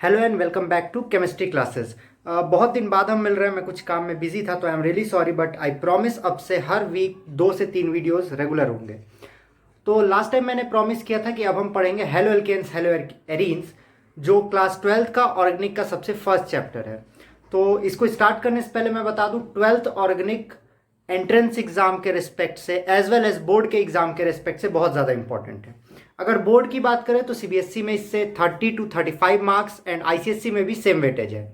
Hello and welcome back to chemistry classes. बहुत दिन बाद हम मिल रहे हैं। मैं कुछ काम में बिजी था तो I am really sorry, but I promise अब से हर वीक 2 से 3 वीडियोस रेगुलर होंगे। तो लास्ट टाइम मैंने प्रॉमिस किया था कि अब हम पढ़ेंगे हेलो एल्केन्स हेलो एरीन्स, जो क्लास 12th का ऑर्गेनिक का सबसे फर्स्ट चैप्टर है। तो इसको स्टार्ट करने से पहले मैं बता दूं, 12th ऑर्गेनिक एंट्रेंस एग्जाम के रिस्पेक्ट से एज वेल एज बोर्ड के एग्जाम के रिस्पेक्ट से बहुत ज़्यादा इंपॉर्टेंट है। अगर बोर्ड की बात करें तो सीबीएसई में इससे 30 to 35 मार्क्स एंड आईसीएसई में भी सेम वेटेज है।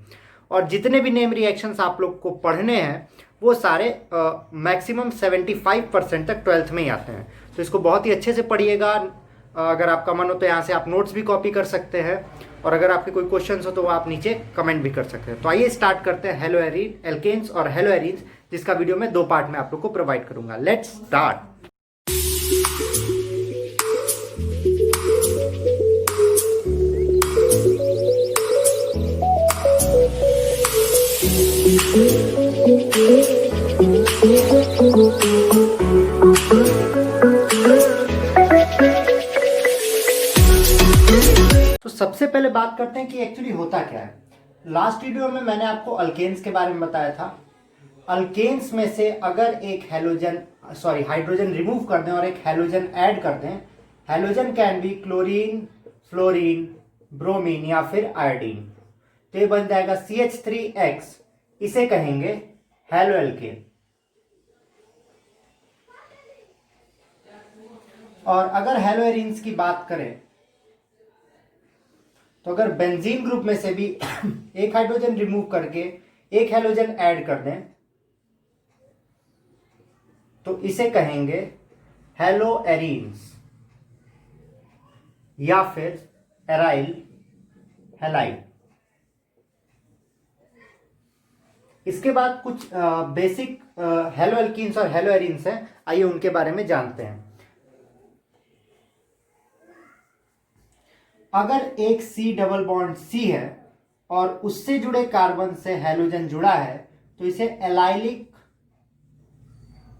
और जितने भी नेम रिएक्शंस आप लोग को पढ़ने हैं वो सारे मैक्सिमम 75% तक 12th में ही आते हैं। तो इसको बहुत ही अच्छे से पढ़िएगा। अगर आपका मन हो तो यहाँ से आप नोट्स भी कॉपी कर सकते हैं, और अगर आपके कोई क्वेश्चंस हो तो वो आप नीचे कमेंट भी कर सकते हैं। तो आइए स्टार्ट करते हैं हेलो एल्केन्स और हेलो एरीन्स, जिसका वीडियो मैं 2 पार्ट में आप लोग को प्रोवाइड करूंगा। Let's start. तो सबसे पहले बात करते हैं कि एक्चुअली होता क्या है। लास्ट वीडियो में मैंने आपको अल्केन्स के बारे में बताया था। अल्केन्स में से अगर एक हाइड्रोजन रिमूव कर दें और एक हैलोजन ऐड कर दें, halogen can be chlorine, fluorine, bromine या फिर आयोडीन। तो ये बन जाएगा CH3X। इसे कहेंगे हेलो एल्केन। और अगर हेलो एरीन्स की बात करें तो अगर बेंजीन ग्रुप में से भी एक हाइड्रोजन रिमूव करके एक हैलोजन ऐड कर दें तो इसे कहेंगे हेलो एरीन्स या फिर एराइल हैलाइड। इसके बाद कुछ बेसिक हेलो एल्कीन्स और हेलो एरीन्स हैं, आइए उनके बारे में जानते हैं। अगर एक C डबल बॉन्ड C है और उससे जुड़े कार्बन से हैलोजन जुड़ा है तो इसे एलाइलिक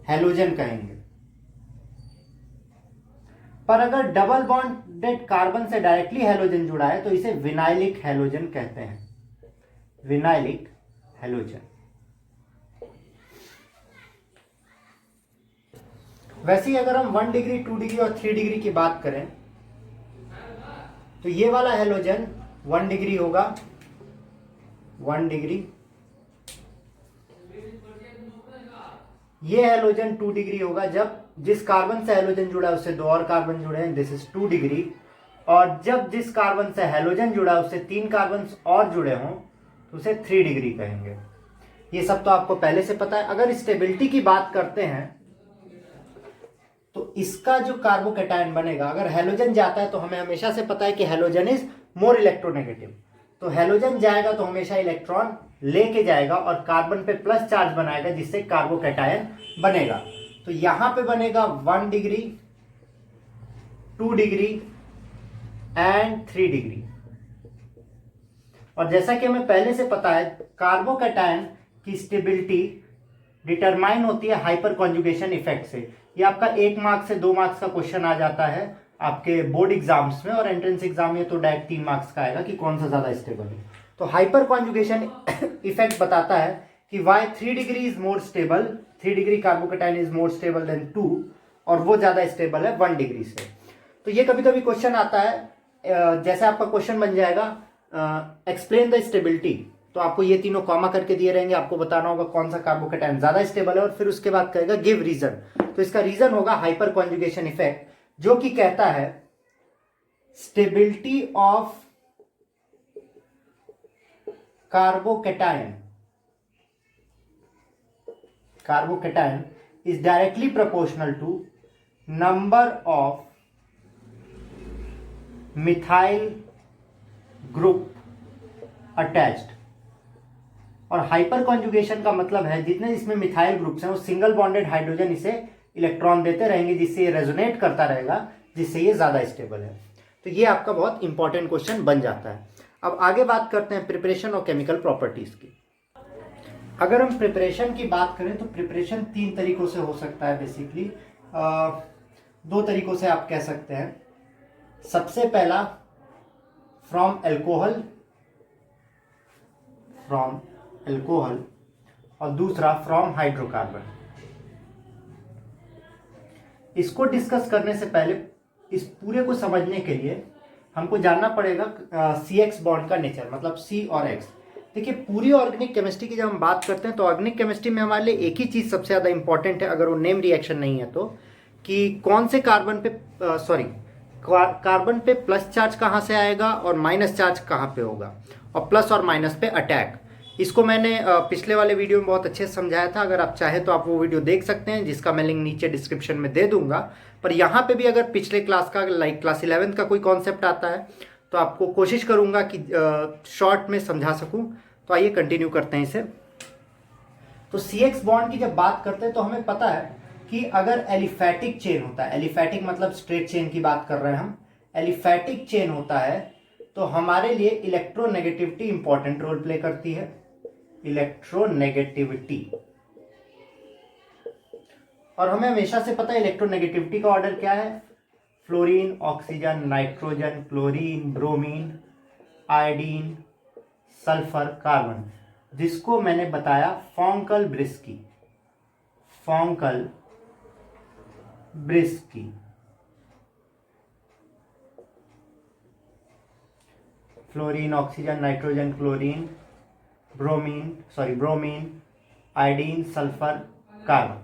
हैलोजन कहेंगे। पर अगर डबल बॉन्डेड कार्बन से डायरेक्टली हैलोजन जुड़ा है तो इसे विनाइलिक हैलोजन कहते हैं। Vinylic halogen. वैसे ही अगर हम 1 डिग्री, 2 डिग्री और 3 डिग्री की बात करें तो ये वाला हैलोजन 1 डिग्री होगा, 1 डिग्री। ये हैलोजन 2 डिग्री होगा। जब जिस कार्बन से हैलोजन जुड़ा है उससे 2 और कार्बन जुड़े हैं, दिस इज 2 डिग्री। और जब जिस कार्बन से हैलोजन जुड़ा है उससे 3 कार्बन और जुड़े हों तो उसे 3 डिग्री कहेंगे। ये सब तो आपको पहले से पता है। अगर स्टेबिलिटी की बात करते हैं तो इसका जो कार्बोकैटायन बनेगा, अगर हैलोजन जाता है तो हमें हमेशा से पता है कि हैलोजन इज मोर इलेक्ट्रोनेगेटिव। तो हैलोजन जाएगा तो हमेशा इलेक्ट्रॉन लेके जाएगा और कार्बन पे प्लस चार्ज बनाएगा, जिससे कार्बोकैटायन बनेगा। तो यहां पे बनेगा 1 डिग्री, 2 डिग्री एंड 3 डिग्री। और जैसा कि हमें पहले से पता है, कार्बोकैटायन की स्टेबिलिटी डिटरमाइन होती है हाइपर कॉन्जुगेशन इफेक्ट से। ये आपका 1 मार्क्स से 2 मार्क्स का क्वेश्चन आ जाता है आपके बोर्ड एग्जाम्स में, और एंट्रेंस एग्जाम में तो डायरेक्ट 3 मार्क्स का आएगा कि कौन सा ज्यादा स्टेबल है। तो हाइपर कॉन्जुगेशन इफेक्ट बताता है कि why 3 degree is more stable, 3 degree carbocation is more stable than 2, और वो ज्यादा स्टेबल है 1 डिग्री से। तो ये कभी कभी क्वेश्चन आता है, जैसे आपका क्वेश्चन बन जाएगा एक्सप्लेन द स्टेबिलिटी, तो आपको ये तीनों कॉमा करके दिए रहेंगे, आपको बताना होगा कौन सा कार्बोकैटायन ज्यादा स्टेबल है, और फिर उसके बाद कहेगा गिव रीजन। तो इसका रीजन होगा हाइपर कॉन्जुगेशन इफेक्ट, जो कि कहता है stability of carbocation is directly proportional to number of methyl group attached. और हाइपर कॉन्जुगेशन का मतलब है जितने इसमें मिथाइल ग्रुप्स हैं वो सिंगल बॉन्डेड हाइड्रोजन इसे इलेक्ट्रॉन देते रहेंगे, जिससे ये रेजोनेट करता रहेगा, जिससे ये ज्यादा स्टेबल है। तो ये आपका बहुत इंपॉर्टेंट क्वेश्चन बन जाता है। अब आगे बात करते हैं प्रिपरेशन और केमिकल प्रॉपर्टीज की। अगर हम प्रिपरेशन की बात करें तो प्रिपरेशन 3 तरीकों से हो सकता है बेसिकली। 2 तरीकों से आप कह सकते हैं। सबसे पहला फ्रॉम अल्कोहल फ्रॉम एल्कोहल और दूसरा फ्रॉम हाइड्रोकार्बन। इसको डिस्कस करने से पहले इस पूरे को समझने के लिए हमको जानना पड़ेगा CX बॉन्ड का नेचर, मतलब C और X। देखिए, पूरी ऑर्गेनिक केमिस्ट्री की जब हम बात करते हैं तो ऑर्गेनिक केमिस्ट्री में हमारे लिए एक ही चीज़ सबसे ज़्यादा इंपॉर्टेंट है, अगर वो नेम रिएक्शन नहीं है तो, कि कौन से कार्बन पे कार्बन पे प्लस चार्ज कहाँ से आएगा और माइनस चार्ज कहाँ पे होगा, और प्लस और माइनस पे अटैक। इसको मैंने पिछले वाले वीडियो में बहुत अच्छे से समझाया था, अगर आप चाहें तो आप वो वीडियो देख सकते हैं, जिसका मैं लिंक नीचे डिस्क्रिप्शन में दे दूंगा। पर यहाँ पे भी अगर पिछले क्लास का, लाइक क्लास 11 का कोई कॉन्सेप्ट आता है तो आपको कोशिश करूंगा कि शॉर्ट में समझा सकूं। तो आइए कंटिन्यू करते हैं इसे। तो CX बॉन्ड की जब बात करते हैं तो हमें पता है कि अगर एलिफैटिक चेन होता है, एलिफैटिक मतलब स्ट्रेट चेन की बात कर रहे हैं हम, एलिफैटिक चेन होता है तो हमारे लिए इलेक्ट्रोनेगेटिविटी इंपॉर्टेंट रोल प्ले करती है। इलेक्ट्रोनेगेटिविटी, और हमें हमेशा से पता है इलेक्ट्रोनेगेटिविटी का ऑर्डर क्या है, fluorine, oxygen, nitrogen, chlorine, bromine, iodine, sulphur, carbon, जिसको मैंने बताया फॉन्कल ब्रिस्की। फॉन्कल ब्रिस्की fluorine, oxygen, nitrogen, chlorine, bromine, iodine, sulphur, carbon.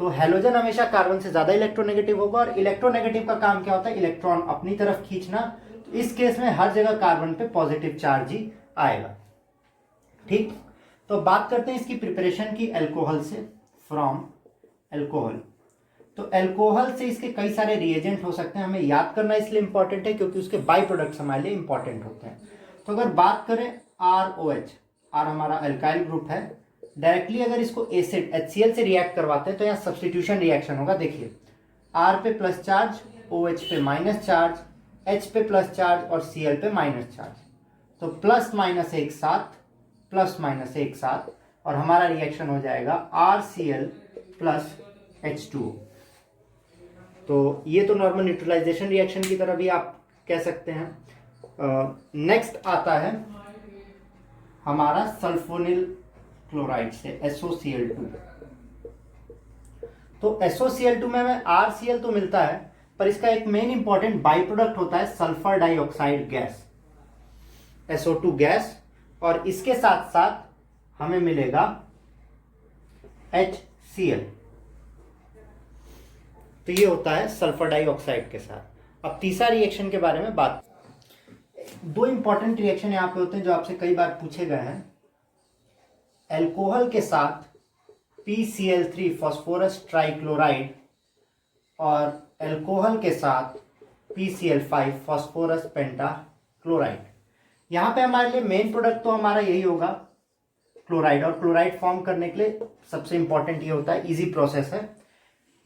तो हैलोजन हमेशा कार्बन से ज्यादा इलेक्ट्रोनेगेटिव होगा, और इलेक्ट्रोनेगेटिव का काम क्या होता है, इलेक्ट्रॉन अपनी तरफ खींचना। तो इस केस में हर जगह कार्बन पे पॉजिटिव चार्ज ही आएगा। ठीक, तो बात करते हैं इसकी प्रिपरेशन की अल्कोहल से, फ्रॉम अल्कोहल। तो अल्कोहल से इसके कई सारे रिएजेंट हो सकते हैं, हमें याद करना इसलिए इंपॉर्टेंट है क्योंकि उसके बाई प्रोडक्ट्स हमारे लिए इंपॉर्टेंट होते हैं। तो अगर बात करें ROH, R हमारा अल्काइल ग्रुप है, डायरेक्टली अगर इसको एसिड HCl से रिएक्ट करवाते हैं तो यहाँ सब्स्टिट्यूशन रिएक्शन होगा। देखिए, R पे प्लस चार्ज, OH पे माइनस चार्ज, H पे प्लस चार्ज और Cl पे माइनस चार्ज। तो प्लस माइनस एक साथ, प्लस माइनस एक साथ, और हमारा रिएक्शन हो जाएगा RCl प्लस H2O। तो ये तो नॉर्मल न्यूट्रलाइजेशन रिएक्शन की तरह भी आप कह सकते हैं। नेक्स्ट आता है हमारा सल्फोनिल क्लोराइड से SOCl2। तो SOCl2 में हमें RCl तो मिलता है, पर इसका एक मेन इंपॉर्टेंट बाई प्रोडक्ट होता है sulphur dioxide gas, SO2 gas, और इसके साथ साथ हमें मिलेगा HCl। तो ये होता है सल्फर डाइऑक्साइड के साथ। अब तीसरा रिएक्शन के बारे में बात, दो इंपॉर्टेंट रिएक्शन यहां पे होते हैं जो आपसे कई बार पूछे गए हैं। अल्कोहल के साथ PCl3 फॉस्फोरस ट्राइक्लोराइड, और अल्कोहल के साथ PCl5 फॉस्फोरस पेंटाक्लोराइड। यहां पे हमारे लिए मेन प्रोडक्ट तो हमारा यही होगा क्लोराइड, और क्लोराइड फॉर्म करने के लिए सबसे इंपॉर्टेंट ये होता है, इजी प्रोसेस है।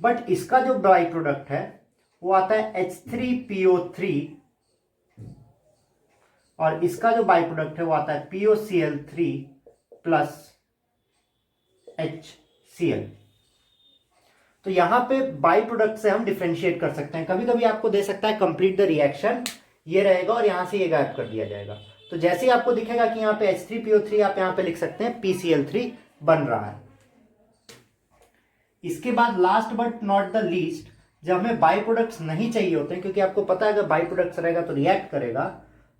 बट इसका जो बाई प्रोडक्ट है वो आता है H3PO3, और इसका जो बाई प्रोडक्ट है वो आता है POCl3 प्लस HCl। तो यहां पे बाई प्रोडक्ट से हम डिफरेंशिएट कर सकते हैं। कभी कभी आपको दे सकता है कंप्लीट द रिएक्शन, ये रहेगा और यहां से ये गायब कर दिया जाएगा। तो जैसे ही आपको दिखेगा कि यहां पे H3PO3, आप यहां पे लिख सकते हैं PCl3 बन रहा है। इसके बाद last but not the least, जब हमें बाई प्रोडक्ट्स नहीं चाहिए होते हैं, क्योंकि आपको पता है अगर बाई प्रोडक्ट्स रहेगा तो रिएक्ट करेगा,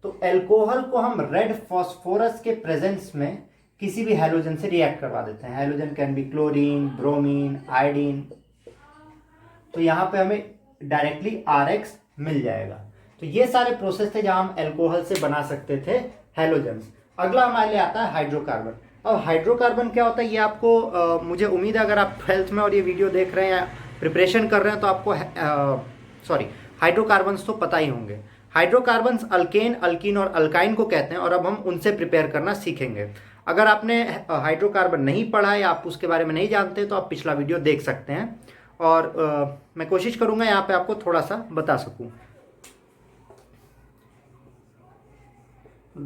तो अल्कोहल को हम रेड फास्फोरस के प्रेजेंस में किसी भी हैलोजन से रिएक्ट करवा देते हैं। Halogen can be chlorine, bromine, iodine. तो यहां पे हमें डायरेक्टली RX मिल जाएगा। तो ये सारे प्रोसेस थे जहां हम अल्कोहल से बना सकते थे हैलोजन्स। अगला हमारे लिए आता है हाइड्रोकार्बन। अब हाइड्रोकार्बन क्या होता है ये आपको मुझे उम्मीद है अगर आप 12th में और ये वीडियो देख रहे हैं या प्रिपरेशन कर रहे हैं तो आपको हाइड्रोकार्बन्स तो पता ही होंगे। हाइड्रोकार्बन्स अल्केन, अल्कीन और अल्काइन को कहते हैं, और अब हम उनसे प्रिपेयर करना सीखेंगे। अगर आपने हाइड्रोकार्बन नहीं पढ़ा है या आप उसके बारे में नहीं जानते तो आप पिछला वीडियो देख सकते हैं, और मैं कोशिश करूंगा यहाँ पे आपको थोड़ा सा बता सकूं।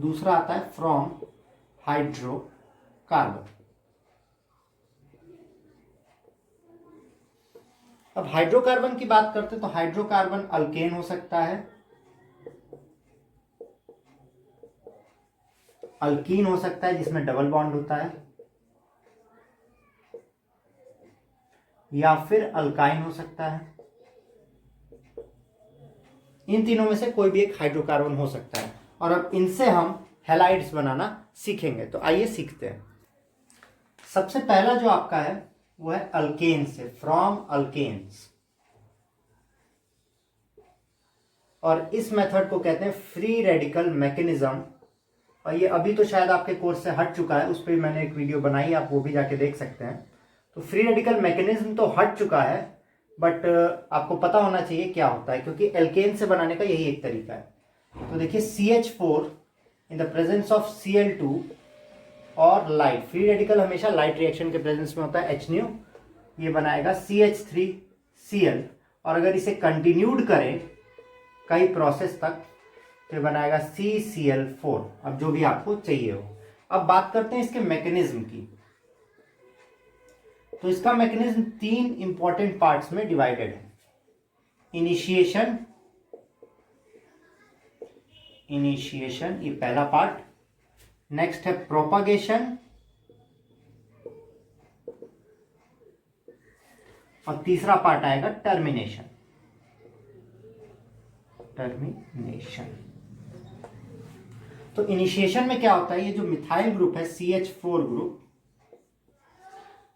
दूसरा आता है फ्रॉम हाइड्रोकार्बन। अब हाइड्रोकार्बन की बात करते हैं तो हाइड्रोकार्बन अल्केन हो सकता है, अल्कीन हो सकता है जिसमें डबल बॉन्ड होता है, या फिर अल्काइन हो सकता है। इन तीनों में से कोई भी एक हाइड्रोकार्बन हो सकता है। और अब इनसे हम हैलाइड्स बनाना सीखेंगे। तो आइए सीखते हैं। सबसे पहला जो आपका है वो है अल्केन से, फ्रॉम अल्केन्स। और इस मेथड को कहते हैं फ्री रेडिकल मैकेनिज्म। और ये अभी तो शायद आपके कोर्स से हट चुका है, उस पर मैंने एक वीडियो बनाई, आप वो भी जाके देख सकते हैं। तो फ्री रेडिकल मैकेनिज्म तो हट चुका है, बट आपको पता होना चाहिए क्या होता है, क्योंकि एल्केन से बनाने का यही एक तरीका है। तो देखिए CH4 in the presence of Cl2 और लाइट, फ्री रेडिकल हमेशा लाइट रिएक्शन के प्रेजेंस में होता है, HNu, ये बनाएगा CH3Cl। और अगर इसे कंटिन्यूड करें कई प्रोसेस तक तो बनाएगा CCl4। अब जो भी आपको चाहिए हो। अब बात करते हैं इसके मैकेनिज्म की। तो इसका मैकेनिज्म 3 इंपॉर्टेंट पार्ट्स में डिवाइडेड है। इनिशिएशन ये पहला पार्ट, नेक्स्ट है प्रोपागेशन, और तीसरा पार्ट आएगा टर्मिनेशन। तो इनिशिएशन में क्या होता है, ये जो मिथाइल ग्रुप है CH4 ग्रुप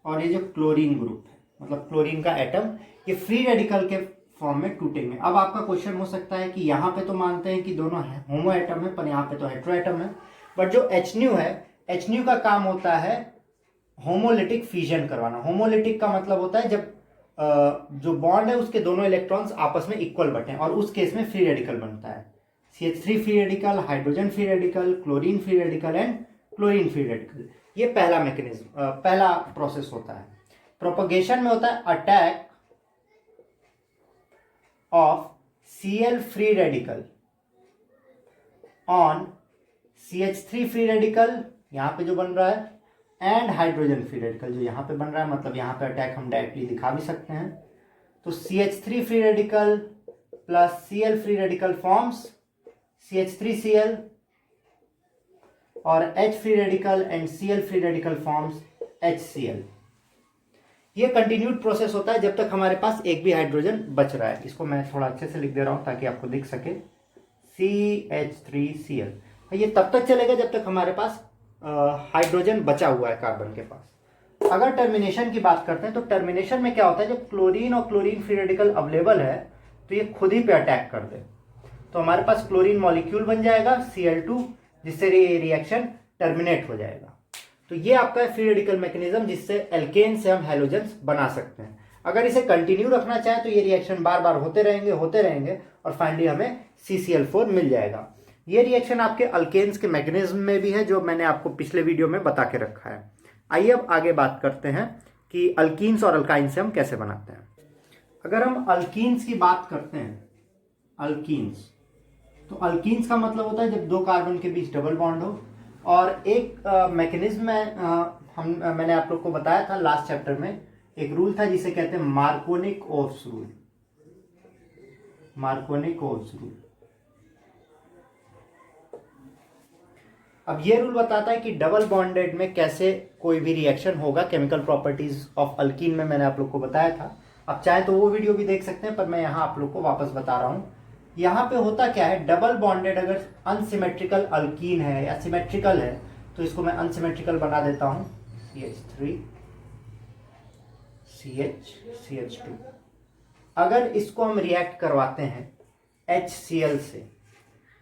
और ये जो क्लोरीन ग्रुप है, मतलब क्लोरीन का एटम, ये फ्री रेडिकल के फॉर्म में टूटेंगे। अब आपका क्वेश्चन हो सकता है कि यहाँ पे तो मानते हैं कि दोनों होमो एटम है, पर यहाँ पे तो हेट्रो एटम है। बट जो HNu है, HNu का काम होता है होमोलिटिक फ्यूजन करवाना। होमोलिटिक का मतलब होता है जब जो बॉन्ड है उसके दोनों इलेक्ट्रॉन्स आपस में इक्वल बटे, और उस केस में फ्री रेडिकल बनता है। CH3 free radical, hydrogen free radical, chlorine free radical and chlorine free radical. ये पहला मैकेनिज्म, पहला प्रोसेस होता है। प्रोपगेशन में होता है attack of Cl free radical on CH3 free radical, यहां पे जो बन रहा है, एंड हाइड्रोजन फ्री रेडिकल जो यहां पे बन रहा है। मतलब यहां पे अटैक हम डायरेक्टली दिखा भी सकते हैं। तो CH3 free radical plus Cl free radical forms CH3Cl, और H free radical and Cl free radical forms HCl। ये कंटिन्यूड प्रोसेस होता है जब तक हमारे पास एक भी हाइड्रोजन बच रहा है। इसको मैं थोड़ा अच्छे से लिख दे रहा हूं ताकि आपको दिख सके, CH3Cl। ये तब तक चलेगा जब तक हमारे पास हाइड्रोजन बचा हुआ है कार्बन के पास। अगर टर्मिनेशन की बात करते हैं तो टर्मिनेशन में क्या होता है, जब क्लोरीन और क्लोरीन फ्री रेडिकल अवेलेबल है तो ये खुद ही पे अटैक कर दे, तो हमारे पास क्लोरीन मॉलिक्यूल बन जाएगा Cl2, जिससे ये रिएक्शन टर्मिनेट हो जाएगा। तो ये आपका है फ्री रेडिकल मैकेनिज्म, जिससे एल्केन से हम हैलोजेंस बना सकते हैं। अगर इसे कंटिन्यू रखना चाहें तो ये रिएक्शन बार बार होते रहेंगे और फाइनली हमें CCl4 मिल जाएगा। ये रिएक्शन आपके अल्केन्स के मैकेनिज्म में भी है, जो मैंने आपको पिछले वीडियो में बता के रखा है। आइए अब आगे बात करते हैं कि अल्कीन्स और अल्काइन से हम कैसे बनाते हैं। अगर हम अल्कीन्स की बात करते हैं, अल्कीन्स, तो अल्कीन्स का मतलब होता है जब दो कार्बन के बीच डबल बॉन्ड हो। और एक मैकेनिज्म है, मैंने आप लोग को बताया था लास्ट चैप्टर में, एक रूल था जिसे कहते हैं मार्कोनिक-ओव्स रूल। मार्कोनिक-ओव्स रूल। अब ये रूल बताता है कि डबल बॉन्डेड में कैसे कोई भी रिएक्शन होगा। केमिकल प्रॉपर्टीज ऑफ अल्कीन में मैंने आप लोग को बताया था, आप चाहे तो वो वीडियो भी देख सकते हैं, पर मैं यहाँ आप लोग को वापस बता रहा हूँ। यहाँ पे होता क्या है, डबल बॉन्डेड अगर अनसिमेट्रिकल अल्कीन है या सिमेट्रिकल है, तो इसको मैं अनसिमेट्रिकल बना देता हूँ, CH3 CH2। अगर इसको हम रिएक्ट करवाते हैं HCl से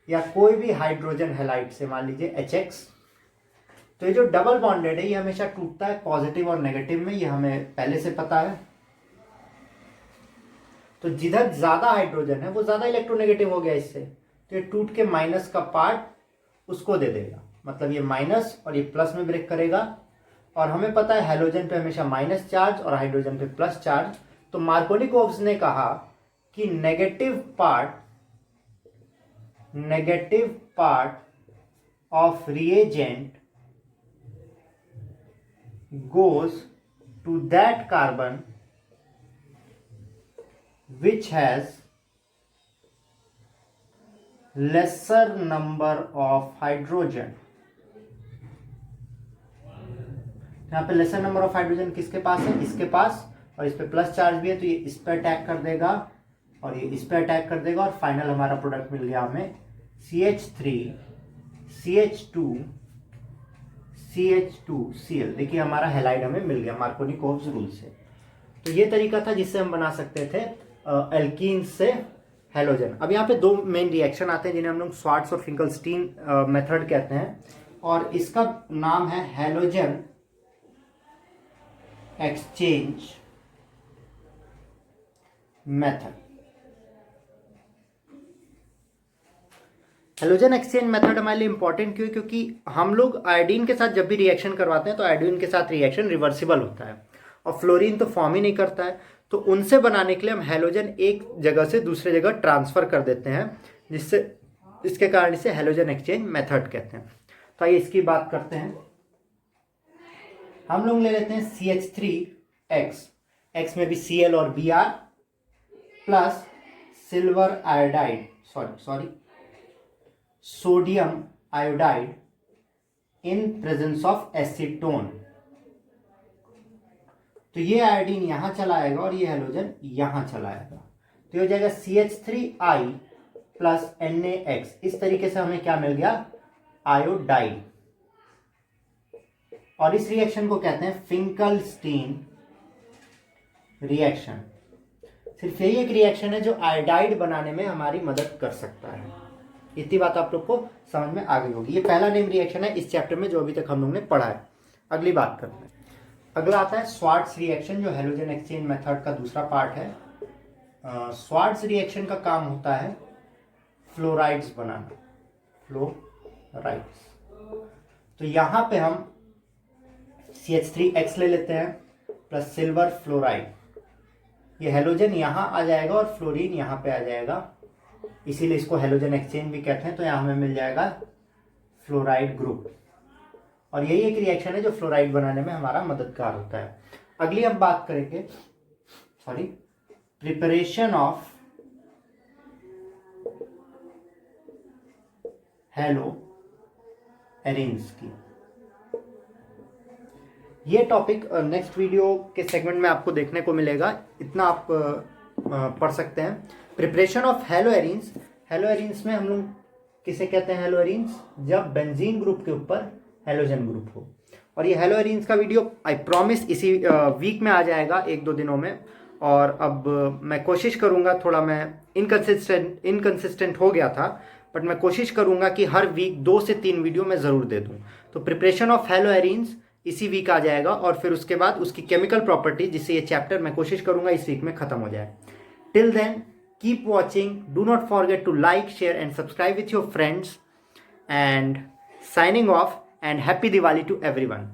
या कोई भी हाइड्रोजन हैलाइड से, मान लीजिए HX, तो ये जो डबल बॉन्डेड है ये हमेशा टूटता है पॉजिटिव और नेगेटिव में, ये हमें पहले से पता है। तो जिधर ज्यादा हाइड्रोजन है वो ज्यादा इलेक्ट्रोनेगेटिव हो गया इससे, तो ये टूट के माइनस का पार्ट उसको दे देगा, मतलब ये माइनस और ये प्लस में ब्रेक करेगा। और हमें पता है हैलोजन पे हमेशा माइनस चार्ज और हाइड्रोजन पे प्लस चार्ज। तो मार्कोनिक-ओव्स ने कहा कि negative part of reagent goes to that carbon which has lesser number of hydrogen, यहाँ पे लेसर नंबर ऑफ हाइड्रोजन किसके पास है, इसके पास, और इस पे प्लस चार्ज भी है तो ये इस पर अटैक कर देगा और ये इस पर अटैक कर देगा और फाइनल हमारा प्रोडक्ट मिल गया हमें CH3 CH2 CH2Cl। देखिए हमारा हैलाइड हमें मिल गया मार्कोनी-कोव्स रूल से। तो ये तरीका था जिससे हम बना सकते थे एल्कीन से हैलोजन। अब यहाँ पे दो मेन रिएक्शन आते हैं जिन्हें हम लोग स्वार्ट्स और फिंकलस्टीन मेथड कहते हैं, और इसका नाम है halogen exchange method. Halogen exchange method हमारे लिए इंपॉर्टेंट क्यों, क्योंकि हम लोग आयोडीन के साथ जब भी रिएक्शन करवाते हैं तो आयोडीन के साथ रिएक्शन रिवर्सिबल होता है और फ्लोरीन तो फॉर्म ही नहीं करता है। तो उनसे बनाने के लिए हम हेलोजन एक जगह से दूसरे जगह ट्रांसफर कर देते हैं, जिससे इसके कारण इसे हेलोजन एक्सचेंज मेथड कहते हैं। तो आइए इसकी बात करते हैं। हम लोग ले लेते हैं CH3X, X में भी Cl और Br plus silver iodide sodium iodide in presence of acetone. तो ये आयोडीन यहां चला आएगा और ये हेलोजन यहां चला आएगा, तो ये हो जाएगा CH3I प्लस NaX। इस तरीके से हमें क्या मिल गया, आयोडाइड। और इस रिएक्शन को कहते हैं फिंकलस्टीन रिएक्शन। सिर्फ यही एक रिएक्शन है जो आयोडाइड बनाने में हमारी मदद कर सकता है। इतनी बात आप लोग को समझ में आ गई होगी। ये पहला नेम रिएक्शन है इस चैप्टर में जो अभी तक हम लोग ने पढ़ा है। अगली बात करते हैं। अगला आता है स्वार्ट्स रिएक्शन, जो हेलोजन एक्सचेंज मेथड का दूसरा पार्ट है। स्वार्ट्स रिएक्शन का काम होता है फ्लोराइड्स बनाना, फ्लोराइड्स। तो यहां पे हम CH3X ले लेते हैं प्लस सिल्वर फ्लोराइड। ये हेलोजन यहां आ जाएगा और फ्लोरीन यहां पे आ जाएगा, इसीलिए इसको हेलोजन एक्सचेंज भी कहते हैं। तो यहां हमें मिल जाएगा फ्लोराइड ग्रुप, और यही एक रिएक्शन है जो फ्लोराइड बनाने में हमारा मददगार होता है। अगली हम बात करेंगे प्रिपरेशन ऑफ हेलो एरिन्स की। ये टॉपिक नेक्स्ट वीडियो के सेगमेंट में आपको देखने को मिलेगा, इतना आप पढ़ सकते हैं। Preparation of hello arenes. Hello arenes में हम लोग किसे कहते हैं हेलो एरिन्स, जब बेंजीन ग्रुप के ऊपर हेलोजन ग्रुप हो। और ये हेलो एरिन्स का वीडियो आई प्रॉमिस इसी वीक में आ जाएगा, 1-2 दिनों में। और अब मैं कोशिश करूंगा, थोड़ा मैं इनकंसिस्टेंट हो गया था, बट मैं कोशिश करूंगा कि हर वीक 2 से 3 वीडियो मैं ज़रूर दे दूं। तो प्रिपरेशन ऑफ हेलो एरिन्स इसी वीक आ जाएगा, और फिर उसके बाद उसकी केमिकल प्रॉपर्टी, जिससे ये चैप्टर मैं कोशिश करूंगा इस वीक में ख़त्म हो जाए। Till then keep watching, do not forget to like, share and subscribe with your friends, and signing off, and happy Diwali to everyone.